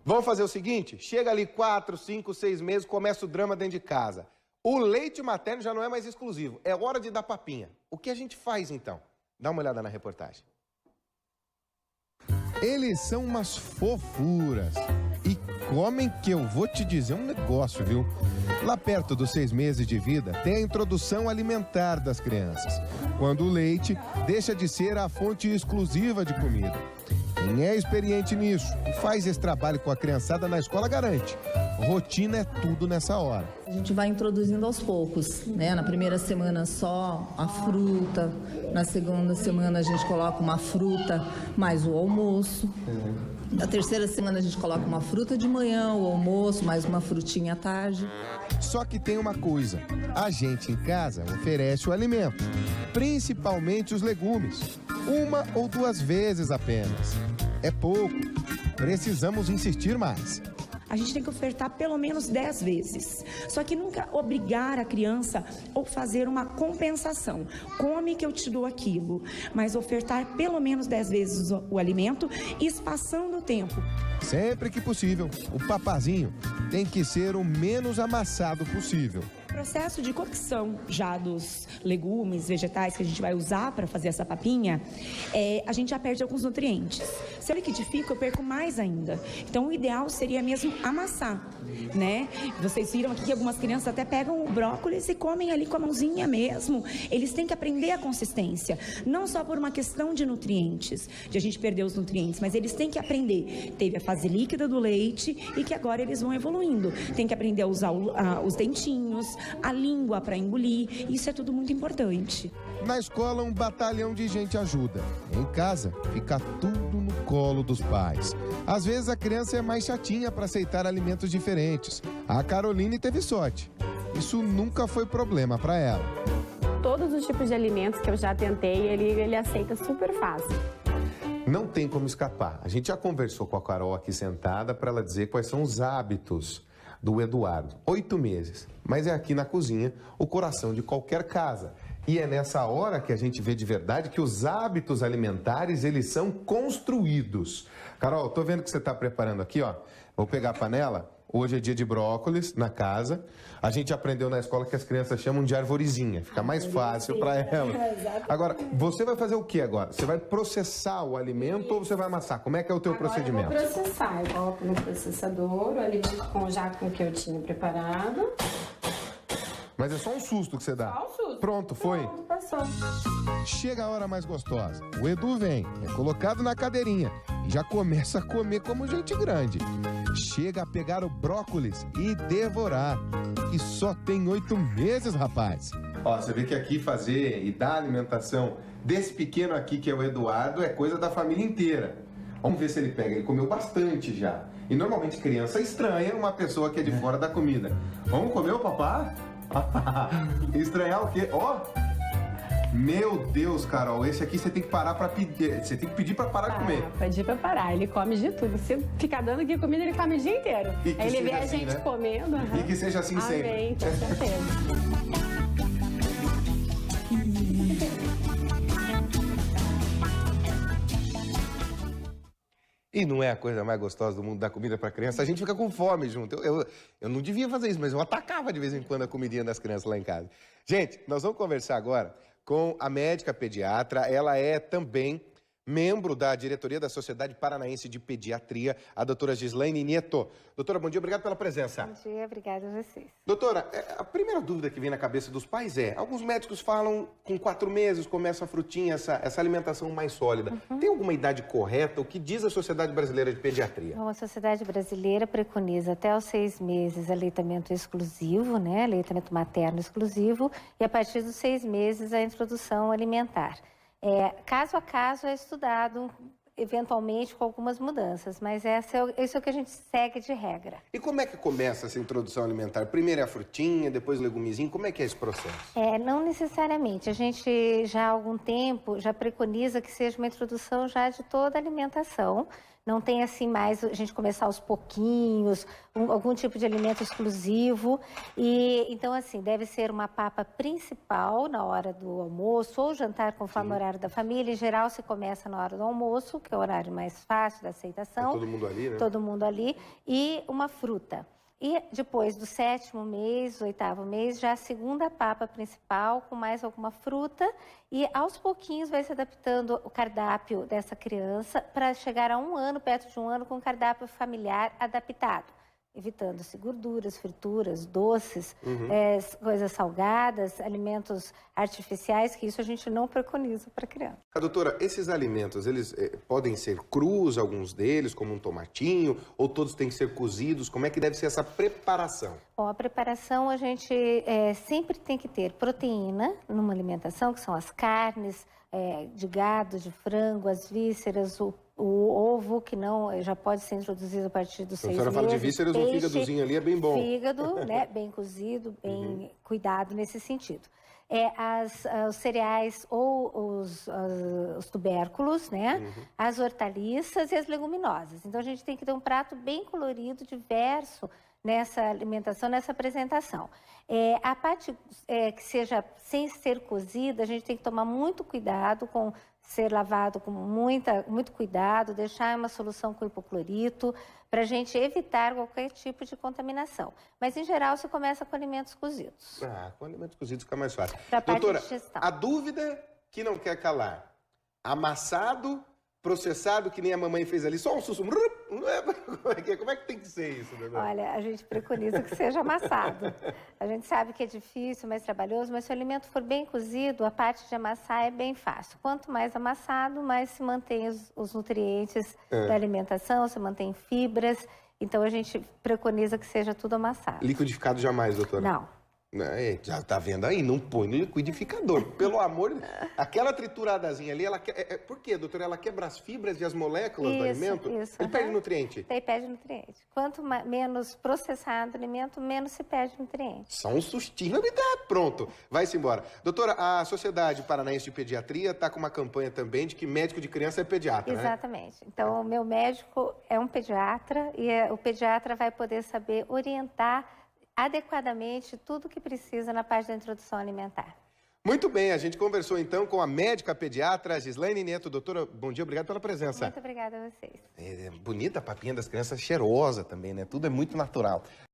Vamos fazer o seguinte? Chega ali 4, 5, 6 meses, começa o drama dentro de casa. O leite materno já não é mais exclusivo, é hora de dar papinha. O que a gente faz então? Dá uma olhada na reportagem. Eles são umas fofuras e comem que eu vou te dizer um negócio, viu? Lá perto dos 6 meses de vida tem a introdução alimentar das crianças, quando o leite deixa de ser a fonte exclusiva de comida. Quem é experiente nisso e faz esse trabalho com a criançada na escola garante. Rotina é tudo nessa hora. A gente vai introduzindo aos poucos, né? Na primeira semana só a fruta, na segunda semana a gente coloca uma fruta mais o almoço. Na terceira semana a gente coloca uma fruta de manhã, o almoço, mais uma frutinha à tarde. Só que tem uma coisa, a gente em casa oferece o alimento, principalmente os legumes, 1 ou 2 vezes apenas. É pouco, precisamos insistir mais. A gente tem que ofertar pelo menos 10 vezes. Só que nunca obrigar a criança ou fazer uma compensação. Come que eu te dou aquilo. Mas ofertar pelo menos 10 vezes o alimento, espaçando o tempo. Sempre que possível, o papazinho tem que ser o menos amassado possível. O processo de cocção já dos legumes, vegetais que a gente vai usar para fazer essa papinha, a gente já perde alguns nutrientes. Se eu liquidifico, eu perco mais ainda. Então, o ideal seria mesmo amassar, né? Vocês viram aqui que algumas crianças até pegam o brócolis e comem ali com a mãozinha mesmo. Eles têm que aprender a consistência, não só por uma questão de nutrientes, de a gente perder os nutrientes, mas eles têm que aprender. Teve a fase líquida do leite e que agora eles vão evoluindo. Tem que aprender a usar os dentinhos, a língua para engolir, isso é tudo muito importante. Na escola, um batalhão de gente ajuda. Em casa, fica tudo no colo dos pais. Às vezes, a criança é mais chatinha para aceitar alimentos diferentes. A Caroline teve sorte. Isso nunca foi problema para ela. Todos os tipos de alimentos que eu já tentei, ele aceita super fácil. Não tem como escapar. A gente já conversou com a Carol aqui sentada para ela dizer quais são os hábitos do Eduardo. 8 meses. Mas é aqui na cozinha o coração de qualquer casa. E é nessa hora que a gente vê de verdade que os hábitos alimentares, eles são construídos. Carol, tô vendo que você está preparando aqui, ó. Vou pegar a panela. Hoje é dia de brócolis na casa. A gente aprendeu na escola que as crianças chamam de arvorezinha. Fica mais fácil para elas. Agora, você vai fazer o que agora? Você vai processar o alimento ou você vai amassar? Como é que é o teu procedimento? Eu vou processar. Eu coloco no processador o alimento já com o que eu tinha preparado. Mas é só um susto que você dá. Só um susto. Pronto, foi? Pronto, passou. Chega a hora mais gostosa. O Edu vem, é colocado na cadeirinha e já começa a comer como gente grande. Chega a pegar o brócolis e devorar. E só tem 8 meses, rapaz. Ó, você vê que aqui fazer e dar alimentação desse pequeno aqui, que é o Eduardo, é coisa da família inteira. Vamos ver se ele pega. Ele comeu bastante já. E normalmente criança estranha uma pessoa que é de fora da comida. Vamos comer o papá? Estranhar o quê? Ó! Meu Deus, Carol, esse aqui você tem que parar pra pedir. Você tem que pedir pra parar de comer. Pedir pra parar, ele come de tudo. Se ficar dando aqui comida, ele come o dia inteiro. Aí ele vê a gente assim, né? Comendo. E que seja assim sempre. Amém, com certeza. E não é a coisa mais gostosa do mundo dar comida para criança? A gente fica com fome junto. Eu não devia fazer isso, mas eu atacava de vez em quando a comidinha das crianças lá em casa. Gente, nós vamos conversar agora com a médica pediatra. Ela é também membro da diretoria da Sociedade Paranaense de Pediatria, a doutora Gislaine Nieto. Doutora, bom dia, obrigado pela presença. Bom dia, obrigada a vocês. Doutora, a primeira dúvida que vem na cabeça dos pais é, alguns médicos falam com 4 meses começa a frutinha, essa alimentação mais sólida. Tem alguma idade correta? O que diz a Sociedade Brasileira de Pediatria? Bom, a Sociedade Brasileira preconiza até os 6 meses aleitamento exclusivo, né, aleitamento materno exclusivo, e a partir dos 6 meses a introdução alimentar. Caso a caso é estudado, eventualmente com algumas mudanças, mas isso é o que a gente segue de regra. E como é que começa essa introdução alimentar? Primeiro é a frutinha, depois o legumezinho, como é que é esse processo? Não necessariamente, a gente já há algum tempo já preconiza que seja uma introdução já de toda a alimentação, Não tem assim mais a gente começar aos pouquinhos, algum tipo de alimento exclusivo. E então assim, deve ser uma papa principal na hora do almoço ou jantar conforme o horário da família. Em geral se começa na hora do almoço, que é o horário mais fácil da aceitação. Todo mundo ali, né? Todo mundo ali. E uma fruta. E depois do 7º mês, 8º mês, já a segunda papa principal, com mais alguma fruta. E aos pouquinhos vai se adaptando o cardápio dessa criança para chegar a 1 ano, perto de 1 ano, com um cardápio familiar adaptado. Evitando-se gorduras, frituras, doces, coisas salgadas, alimentos artificiais, que isso a gente não preconiza para criança. Doutora, esses alimentos, eles podem ser crus, alguns deles, como um tomatinho, ou todos têm que ser cozidos? Como é que deve ser essa preparação? Bom, a preparação a gente sempre tem que ter proteína numa alimentação, que são as carnes de gado, de frango, as vísceras, o ovo, que não já pode ser introduzido a partir dos 6 meses. A senhora fala de vísceras, o fígadozinho ali é bem bom. Fígado, né, bem cozido, bem cuidado nesse sentido. Os cereais ou os tubérculos, né, as hortaliças e as leguminosas. Então, a gente tem que ter um prato bem colorido, diverso, nessa alimentação, nessa apresentação. A parte que seja sem ser cozida, a gente tem que tomar muito cuidado com ser lavado com muito cuidado, deixar uma solução com hipoclorito, para a gente evitar qualquer tipo de contaminação. Mas, em geral, se começa com alimentos cozidos. Com alimentos cozidos fica mais fácil. Doutora, a dúvida que não quer calar. Amassado, processado, que nem a mamãe fez ali, só um sussurro. Como é que tem que ser isso, doutora? Olha, a gente preconiza que seja amassado. A gente sabe que é difícil, mais trabalhoso, mas se o alimento for bem cozido, a parte de amassar é bem fácil. Quanto mais amassado, mais se mantém os nutrientes da alimentação, se mantém fibras. Então, a gente preconiza que seja tudo amassado. Liquidificado jamais, doutora? Não. Já tá vendo aí? Não põe no liquidificador. Pelo amor de Deus. Aquela trituradazinha ali, por quê, doutora? Ela quebra as fibras e as moléculas do alimento? Isso. Ele perde nutriente? Ele perde nutriente. Quanto menos processado o alimento, menos se perde nutriente. Só um sustinho, pronto. Vai-se embora. Doutora, a Sociedade Paranaense de Pediatria está com uma campanha também de que médico de criança é pediatra, Exatamente. Então, o meu médico é um pediatra e o pediatra vai poder saber orientar adequadamente tudo o que precisa na parte da introdução alimentar. Muito bem, a gente conversou então com a médica pediatra Gislaine Neto. Doutora, bom dia, obrigado pela presença. Muito obrigada a vocês. Bonita a papinha das crianças, cheirosa também, né? Tudo é muito natural.